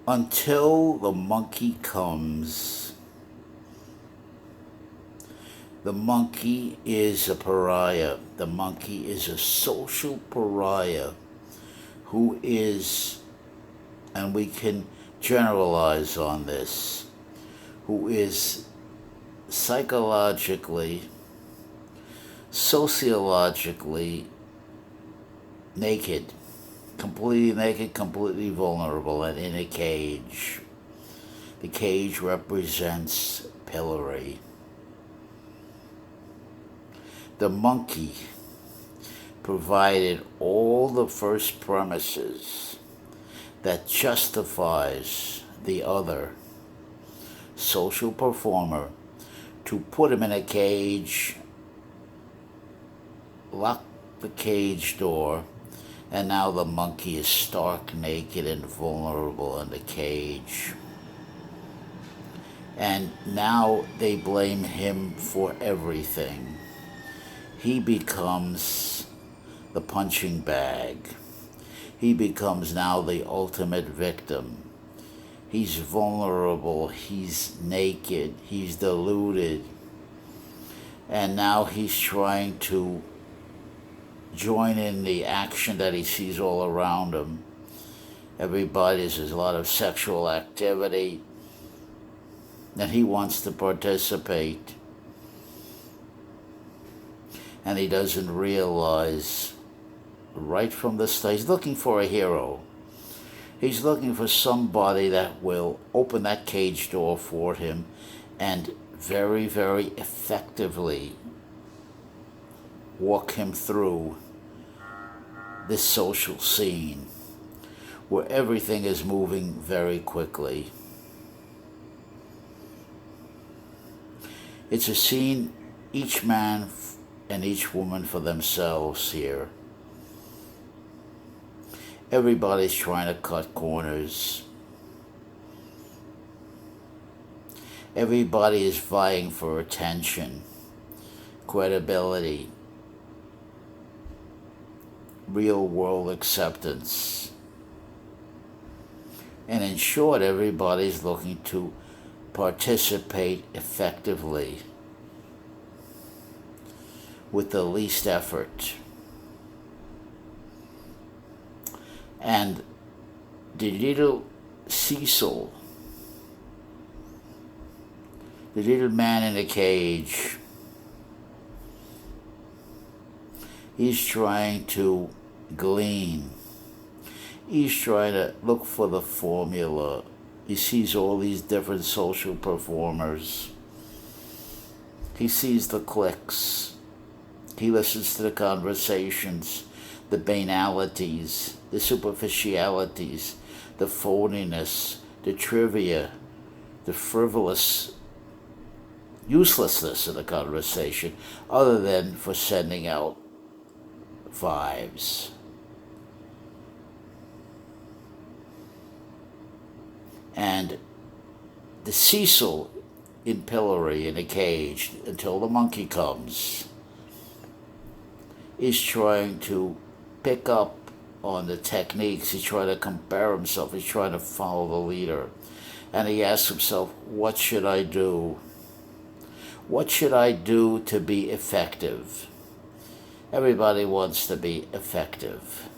Until the monkey comes, the monkey is a pariah. The monkey is a social pariah who is, and we can generalize on this, who is psychologically, sociologically naked, completely vulnerable, and in a cage. The cage represents pillory. The monkey provided all the first premises that justifies the other social performer to put him in a cage, lock the cage door, and now the monkey is stark naked and vulnerable in the cage. And now they blame him for everything. He becomes the punching bag. He becomes now the ultimate victim. He's vulnerable, he's naked, he's deluded, and now he's trying to join in the action that he sees all around him. There's a lot of sexual activity, and he wants to participate. And he doesn't realize right from the start, he's looking for a hero. He's looking for somebody that will open that cage door for him and very, very effectively walk him through this social scene where everything is moving very quickly. It's a scene, each man and each woman for themselves here. Everybody's trying to cut corners. Everybody is vying for attention, credibility, real world acceptance. And in short, everybody's looking to participate effectively with the least effort. And the little Cecil, the little man in the cage, he's trying to glean. He's trying to look for the formula. He sees all these different social performers. He sees the cliques. He listens to the conversations, the banalities, the superficialities, the phoniness, the trivia, the frivolous uselessness of the conversation, other than for sending out vibes. And the Cecil in pillory in a cage until the monkey comes is trying to pick up on the techniques. He's trying to compare himself. He's trying to follow the leader. And he asks himself, what should I do? What should I do to be effective? Everybody wants to be effective.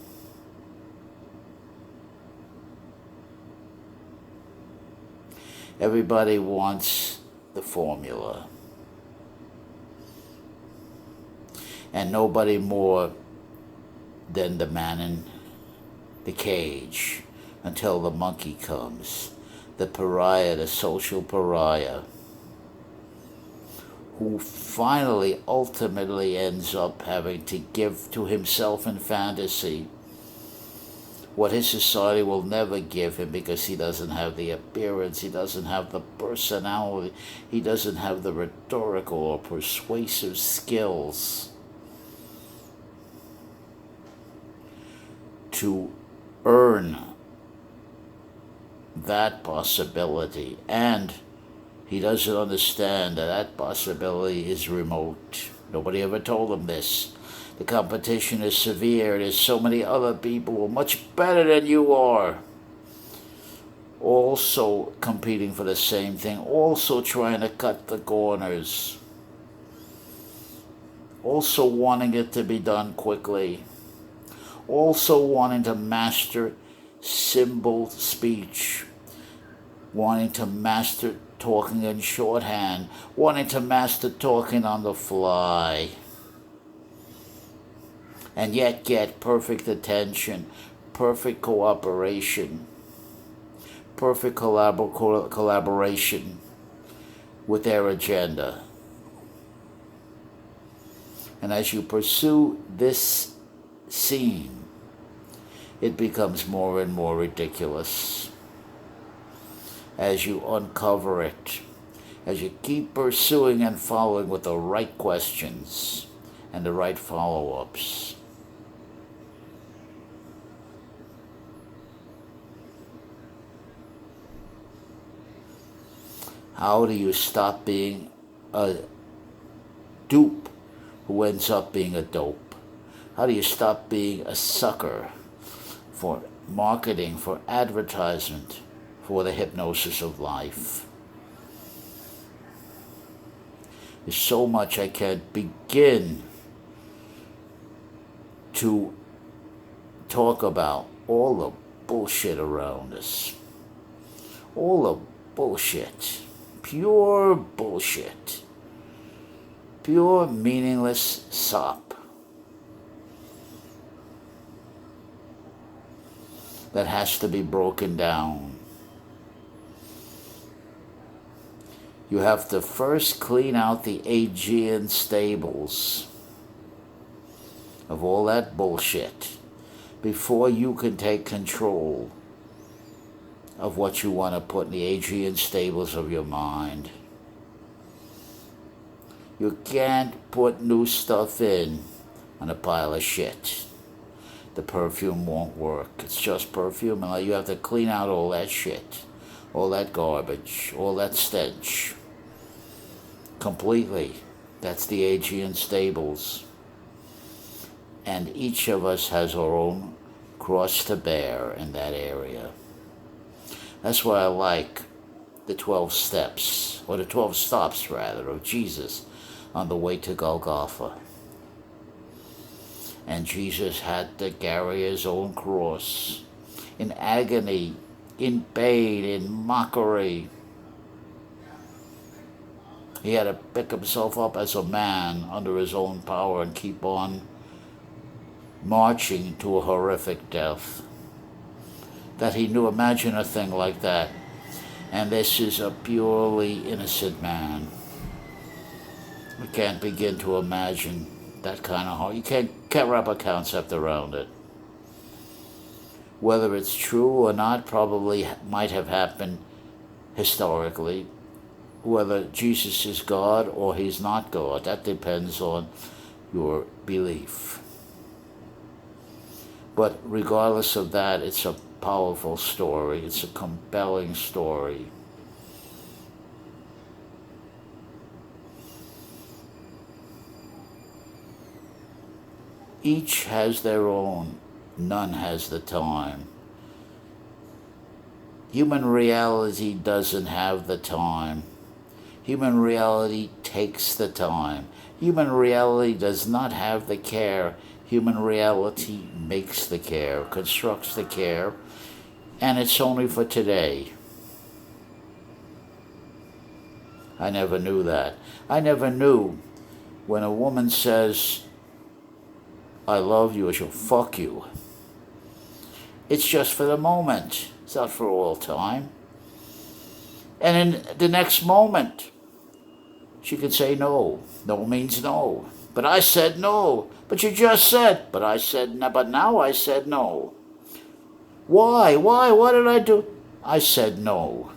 Everybody wants the formula. And nobody more than the man in the cage until the monkey comes. The pariah, the social pariah, who finally, ultimately ends up having to give to himself in fantasy what his society will never give him, because he doesn't have the appearance, he doesn't have the personality, he doesn't have the rhetorical or persuasive skills to earn that possibility. And he doesn't understand that that possibility is remote. Nobody ever told him this. The competition is severe. There's so many other people who are much better than you are. also competing for the same thing, also trying to cut the corners, also wanting it to be done quickly, also wanting to master symbol speech, wanting to master talking in shorthand, wanting to master talking on the fly, and yet get perfect attention, perfect cooperation, perfect collaboration with their agenda. And as you pursue this scene, it becomes more and more ridiculous. As you uncover it, as you keep pursuing and following with the right questions and the right follow-ups. How do you stop being a dupe who ends up being a dope? How do you stop being a sucker for marketing, for advertisement, for the hypnosis of life? There's so much I can't begin to talk about. All the bullshit around us. All the bullshit. Pure bullshit. Pure meaningless sop that has to be broken down. You have to first clean out the Aegean stables of all that bullshit before you can take control of what you want to put in the Aegean stables of your mind. You can't put new stuff in on a pile of shit. The perfume won't work. It's just perfume, and you have to clean out all that shit, all that garbage, all that stench. Completely. That's the Aegean stables. And each of us has our own cross to bear in that area. That's why I like the 12 steps, or the 12 stops rather, of Jesus on the way to Golgotha. And Jesus had to carry his own cross in agony, in pain, in mockery. He had to pick himself up as a man under his own power and keep on marching to a horrific death that he knew. Imagine a thing like that. And this is a purely innocent man. We can't begin to imagine that kind of horror. You can't wrap a concept around it. Whether it's true or not probably might have happened historically. Whether Jesus is God or he's not God, that depends on your belief. But regardless of that, it's a powerful story. It's a compelling story. Each has their own. None has the time. Human reality doesn't have the time. Human reality takes the time. Human reality does not have the care. Human reality makes the care, constructs the care, and it's only for today. I never knew that. I never knew when a woman says, I love you, or she'll fuck you. It's just for the moment. It's not for all time. And in the next moment, she could say no. No means no. But I said no. But you just said. But I said no. But now I said no. Why? What did I do? I said no.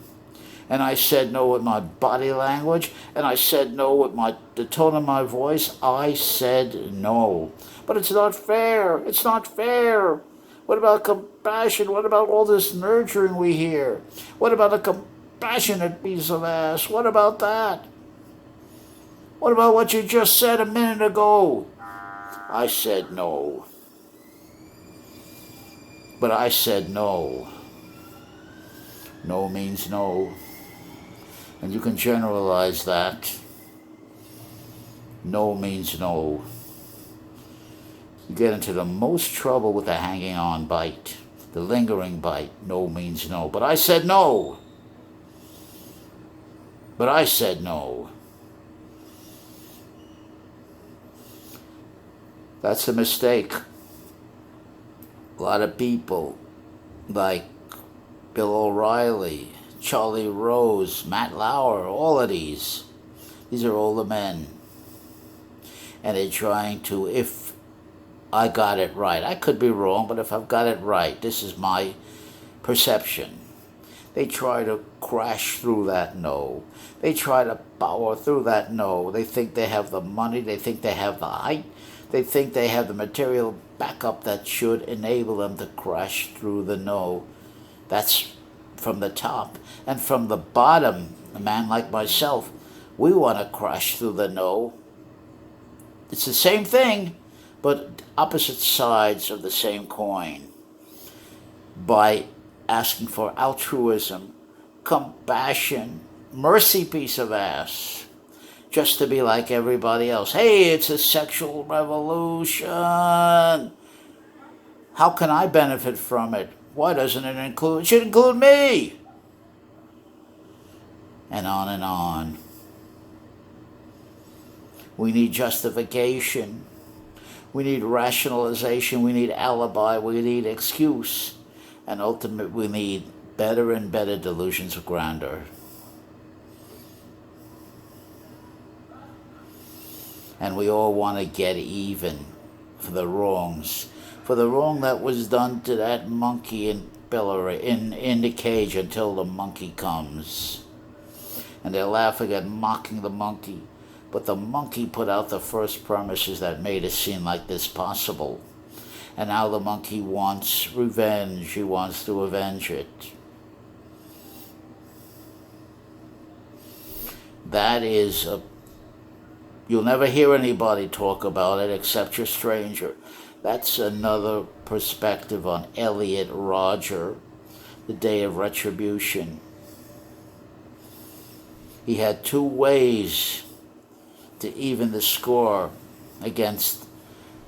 And I said no with my body language. And I said no with the tone of my voice. I said no. But it's not fair. It's not fair. What about compassion? What about all this nurturing we hear? What about a compassionate piece of ass? What about that? What about what you just said a minute ago? I said no. But I said no. No means no. And you can generalize that. No means no. You get into the most trouble with the hanging on bite, the lingering bite. No means no. But I said no. But I said no. That's a mistake. A lot of people like Bill O'Reilly, Charlie Rose, Matt Lauer, all of these are older men. And they're trying to, if I got it right, I could be wrong, but if I've got it right, this is my perception. They try to crash through that no. They try to power through that no. They think they have the money, they think they have the height, they think they have the material backup that should enable them to crash through the no. That's from the top. And from the bottom, a man like myself, we want to crash through the no. It's the same thing, but opposite sides of the same coin. By asking for altruism, compassion, mercy, piece of ass, just to be like everybody else. Hey, it's a sexual revolution. How can I benefit from it? Why doesn't it include? It should include me. And on and on. We need justification. We need rationalization. We need alibi. We need excuse. And ultimately, we need better and better delusions of grandeur. And we all want to get even for the wrongs. For the wrong that was done to that monkey in the cage until the monkey comes. And they're laughing and mocking the monkey. But the monkey put out the first premises that made a scene like this possible. And now the monkey wants revenge. He wants to avenge it. That is you'll never hear anybody talk about it except your stranger. That's another perspective on Elliot Rodger, The Day of Retribution. He had two ways to even the score against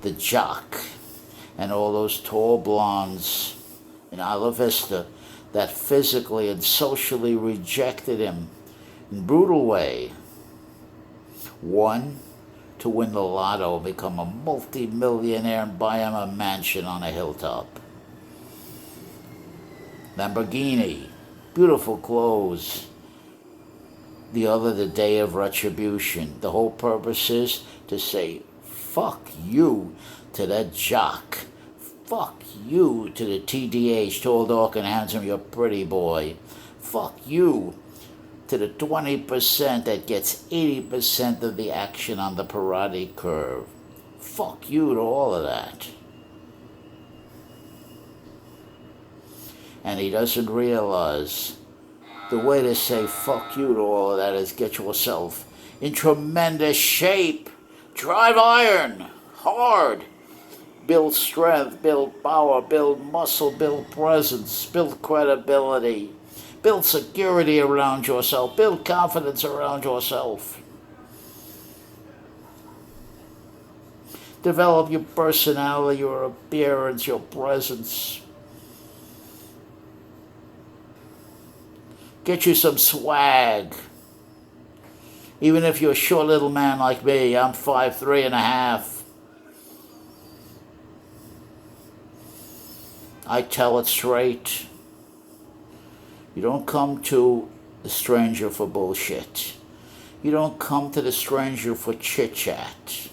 the jock and all those tall blondes in Isla Vista that physically and socially rejected him in a brutal way. One, to win the lotto, become a multi-millionaire and buy him a mansion on a hilltop. Lamborghini, beautiful clothes. The other, the Day of Retribution. The whole purpose is to say, fuck you to that jock. Fuck you to the TDH, tall, dark, and handsome, you're pretty boy. Fuck you to the 20% that gets 80% of the action on the parotid curve. Fuck you to all of that. And he doesn't realize the way to say fuck you to all of that is get yourself in tremendous shape. Drive iron, hard. Build strength, build power, build muscle, build presence, build credibility. Build security around yourself. Build confidence around yourself. Develop your personality, your appearance, your presence. Get you some swag. Even if you're a short little man like me, I'm 5'3.5". I tell it straight. You don't come to the stranger for bullshit. You don't come to the stranger for chit-chat.